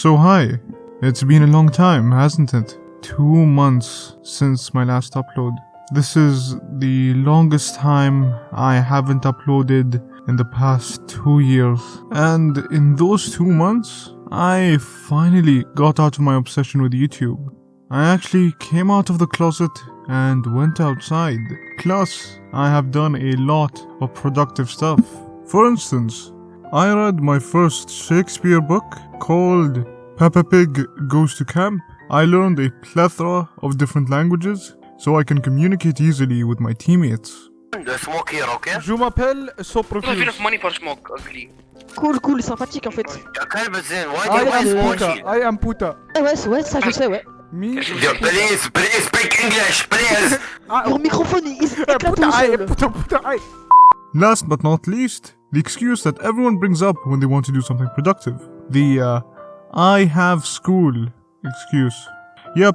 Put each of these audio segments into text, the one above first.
So hi, it's been a long time, hasn't it? 2 months since my last upload. This is the longest time I haven't uploaded in the past 2 years. And in those 2 months, I finally got out of my obsession with YouTube. I actually came out of the closet and went outside. Plus, I have done a lot of productive stuff. For instance, I read my first Shakespeare book called Peppa Pig Goes to Camp. I learned a plethora of different languages so I can communicate easily with my teammates. The smoke here, okay? Je m'appelle Soprofuse. Not enough money for smoke, ugly. Cool, sympathique en fait. I am Puta. Ouais, ça je sais, ouais. Me. Please speak English, please. Your microphone is éclaté au sol. Puta, Last but not least, the excuse that everyone brings up when they want to do something productive. The, I have school excuse. Yep,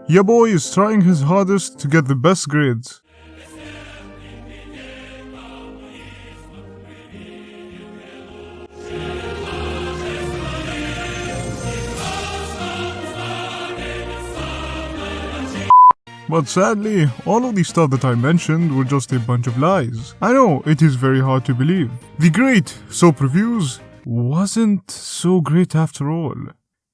your boy is trying his hardest to get the best grades. But sadly, all of the stuff that I mentioned were just a bunch of lies. I know, it is very hard to believe. The great Soprofuse wasn't so great after all.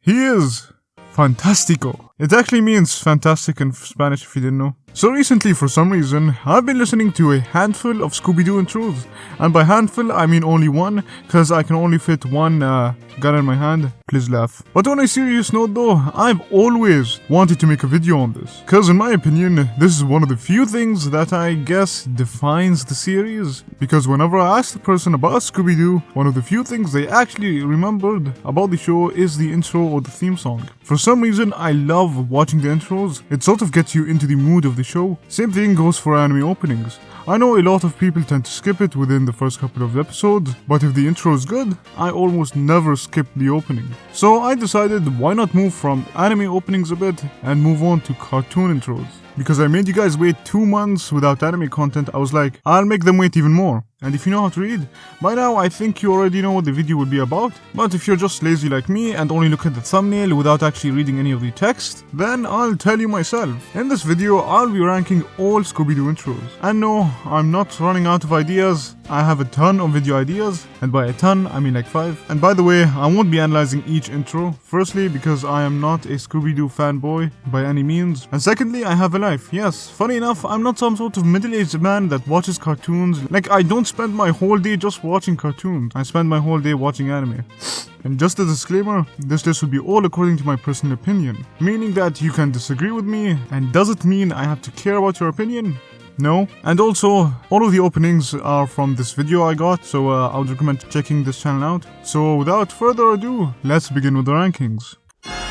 He is fantastico. It actually means fantastic in Spanish if you didn't know. So recently, for some reason, I've been listening to a handful of Scooby-Doo intros. And by handful, I mean only one, cause I can only fit one gun in my hand. Please laugh. But on a serious note though, I've always wanted to make a video on this. Cause in my opinion, this is one of the few things that I guess defines the series. Because whenever I asked a person about Scooby-Doo, one of the few things they actually remembered about the show is the intro or the theme song. For some reason, I love watching the intros. It sort of gets you into the mood of the show. Same thing goes for anime openings. I know a lot of people tend to skip it within the first couple of episodes, but if the intro is good, I almost never skip the opening. So I decided why not move from anime openings a bit and move on to cartoon intros. Because I made you guys wait 2 months without anime content, I was like, I'll make them wait even more. And if you know how to read, by now I think you already know what the video will be about. But if you're just lazy like me and only look at the thumbnail without actually reading any of the text, then I'll tell you myself. In this video, I'll be ranking all Scooby-Doo intros. And no, I'm not running out of ideas. I have a ton of video ideas, and by a ton, I mean like 5. And by the way, I won't be analyzing each intro. Firstly, because I am not a Scooby-Doo fanboy by any means. And secondly, I have a life. Yes, funny enough, I'm not some sort of middle-aged man that watches cartoons. Like, I don't spend my whole day just watching cartoons. I spend my whole day watching anime. And just a disclaimer, this list will be all according to my personal opinion. Meaning that you can disagree with me, and does it mean I have to care about your opinion? No. And also, all of the openings are from this video I got, so I would recommend checking this channel out. So without further ado, let's begin with the rankings.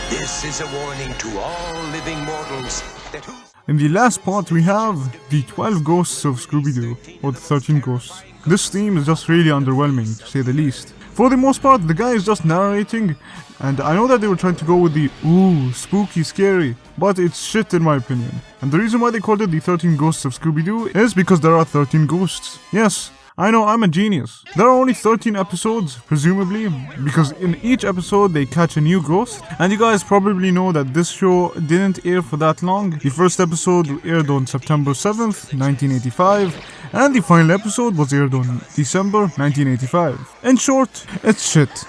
This is a warning to all living mortals that in the last part we have the 12 ghosts of Scooby-Doo, or the 13 ghosts. This theme is just really underwhelming, to say the least. For the most part, the guy is just narrating, and I know that they were trying to go with the ooh, spooky, scary, but it's shit in my opinion. And the reason why they called it the 13 ghosts of Scooby-Doo is because there are 13 ghosts. Yes, I know, I'm a genius. There are only 13 episodes, presumably, because in each episode they catch a new ghost. And you guys probably know that this show didn't air for that long. The first episode aired on September 7th, 1985, and the final episode was aired on December 1985. In short, it's shit.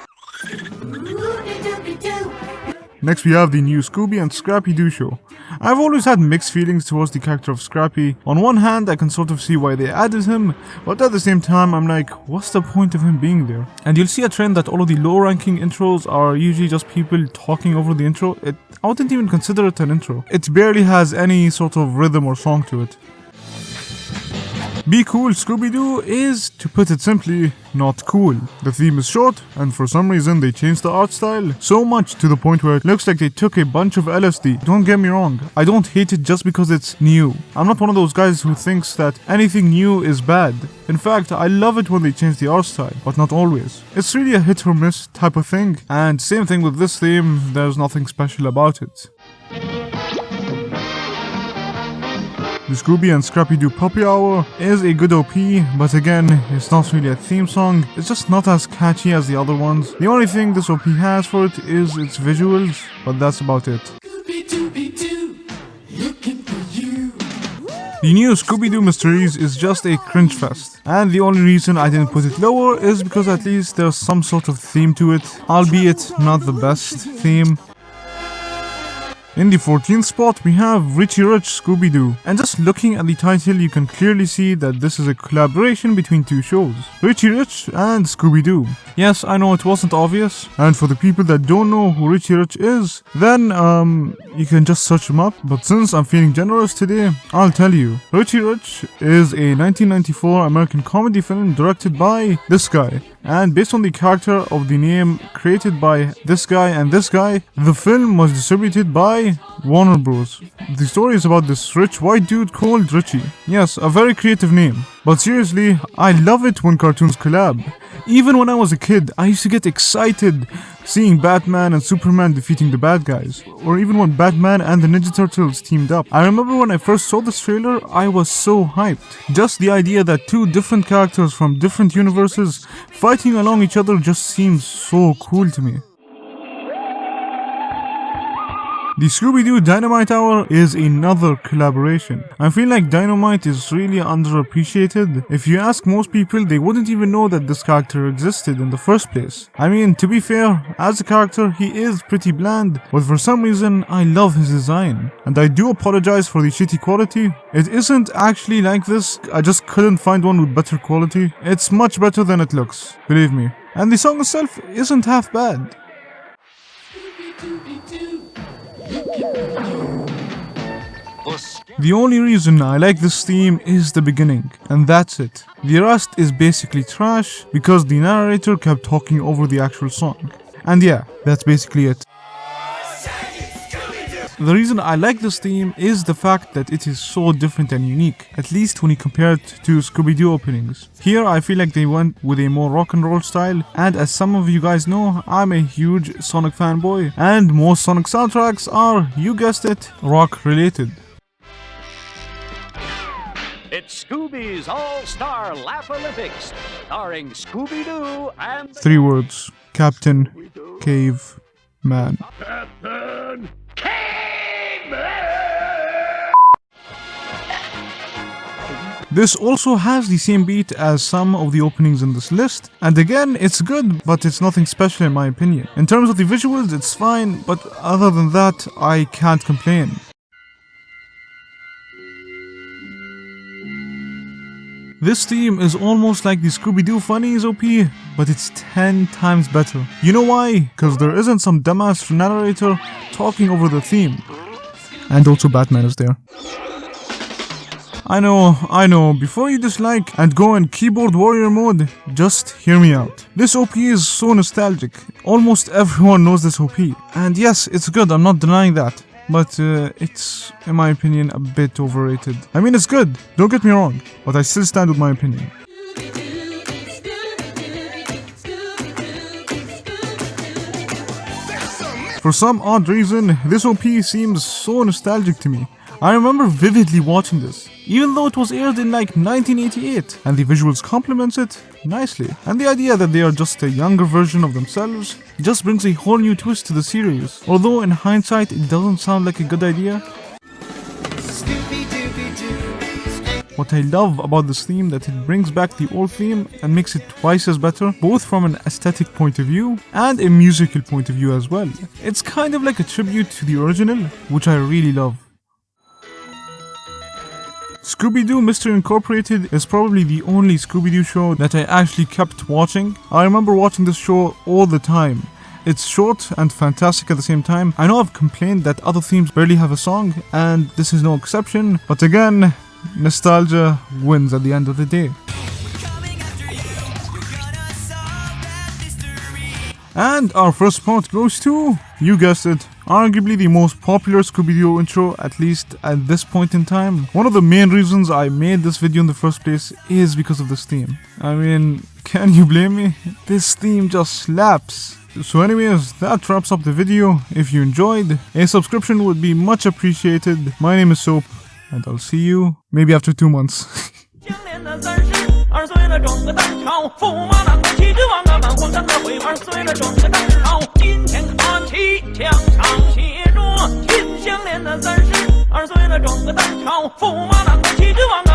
Next we have the new Scooby and Scrappy-Doo show. I've always had mixed feelings towards the character of Scrappy. On one hand, I can sort of see why they added him, but at the same time, I'm like, what's the point of him being there? And you'll see a trend that all of the low-ranking intros are usually just people talking over the intro. I wouldn't even consider it an intro. It barely has any sort of rhythm or song to it. Be Cool Scooby-Doo is, to put it simply, not cool. The theme is short, and for some reason they changed the art style so much to the point where it looks like they took a bunch of LSD. Don't get me wrong, I don't hate it just because it's new. I'm not one of those guys who thinks that anything new is bad. In fact, I love it when they change the art style, but not always. It's really a hit or miss type of thing, and same thing with this theme, there's nothing special about it. The Scooby and Scrappy-Doo Puppy Hour is a good OP, but again, it's not really a theme song. It's just not as catchy as the other ones. The only thing this OP has for it is its visuals, but that's about it. The new Scooby-Doo Mysteries is just a cringe fest, and the only reason I didn't put it lower is because at least there's some sort of theme to it, albeit not the best theme. In the 14th spot, we have Richie Rich Scooby-Doo, and just looking at the title you can clearly see that this is a collaboration between two shows, Richie Rich and Scooby-Doo. Yes, I know it wasn't obvious, and for the people that don't know who Richie Rich is, then you can just search him up, but since I'm feeling generous today, I'll tell you. Richie Rich is a 1994 American comedy film directed by this guy, and based on the character of the name created by this guy and this guy, the film was distributed by Warner Bros. The story is about this rich white dude called Richie. Yes, a very creative name. But seriously, I love it when cartoons collab. Even when I was a kid, I used to get excited seeing Batman and Superman defeating the bad guys, or even when Batman and the Ninja Turtles teamed up. I remember when I first saw this trailer, I was so hyped. Just the idea that two different characters from different universes fighting along each other just seems so cool to me. The Scooby-Doo Dynamite Hour is another collaboration. I feel like Dynamite is really underappreciated. If you ask most people, they wouldn't even know that this character existed in the first place. I mean, to be fair, as a character, he is pretty bland, but for some reason, I love his design. And I do apologize for the shitty quality. It isn't actually like this, I just couldn't find one with better quality. It's much better than it looks, believe me. And the song itself isn't half bad. The only reason I like this theme is the beginning, and that's it. The rest is basically trash because the narrator kept talking over the actual song. And yeah, that's basically it. The reason I like this theme is the fact that it is so different and unique, at least when you compare it to Scooby-Doo openings. Here I feel like they went with a more rock and roll style, and as some of you guys know, I'm a huge Sonic fanboy, and most Sonic soundtracks are, you guessed it, rock related. It's Scooby's All-Star Laugh Olympics, starring Scooby-Doo and... 3 words. Captain Caveman. Captain Caveman! This also has the same beat as some of the openings in this list, and again, it's good, but it's nothing special in my opinion. In terms of the visuals, it's fine, but other than that, I can't complain. This theme is almost like the Scooby-Doo Funnies OP, but it's 10 times better. You know why? Cause there isn't some dumbass narrator talking over the theme. And also Batman is there. I know, before you dislike and go in keyboard warrior mode, just hear me out. This OP is so nostalgic. Almost everyone knows this OP. And yes, it's good, I'm not denying that. But it's, in my opinion, a bit overrated. I mean, it's good, don't get me wrong, but I still stand with my opinion. For some odd reason, this OP seems so nostalgic to me. I remember vividly watching this, even though it was aired in like 1988, and the visuals complements it nicely. And the idea that they are just a younger version of themselves just brings a whole new twist to the series, although in hindsight it doesn't sound like a good idea. What I love about this theme that it brings back the old theme and makes it twice as better, both from an aesthetic point of view and a musical point of view as well. It's kind of like a tribute to the original, which I really love. Scooby-Doo Mystery Incorporated is probably the only Scooby-Doo show that I actually kept watching. I remember watching this show all the time. It's short and fantastic at the same time. I know I've complained that other themes barely have a song, and this is no exception, but again, nostalgia wins at the end of the day. And our first spot goes to, you guessed it, arguably the most popular Scooby-Doo intro, at least at this point in time. One of the main reasons I made this video in the first place is because of this theme. I mean, can you blame me? This theme just slaps. So anyways, that wraps up the video. If you enjoyed, a subscription would be much appreciated. My name is Soap. and I'll see you maybe after 2 months. 相恋的32岁了，装个蛋炒，驸马郎的气质王啊，满皇上的会玩碎了，装个蛋炒。今天卡其墙上写着，秦香莲的32岁了，装个蛋炒，驸马郎的气质王。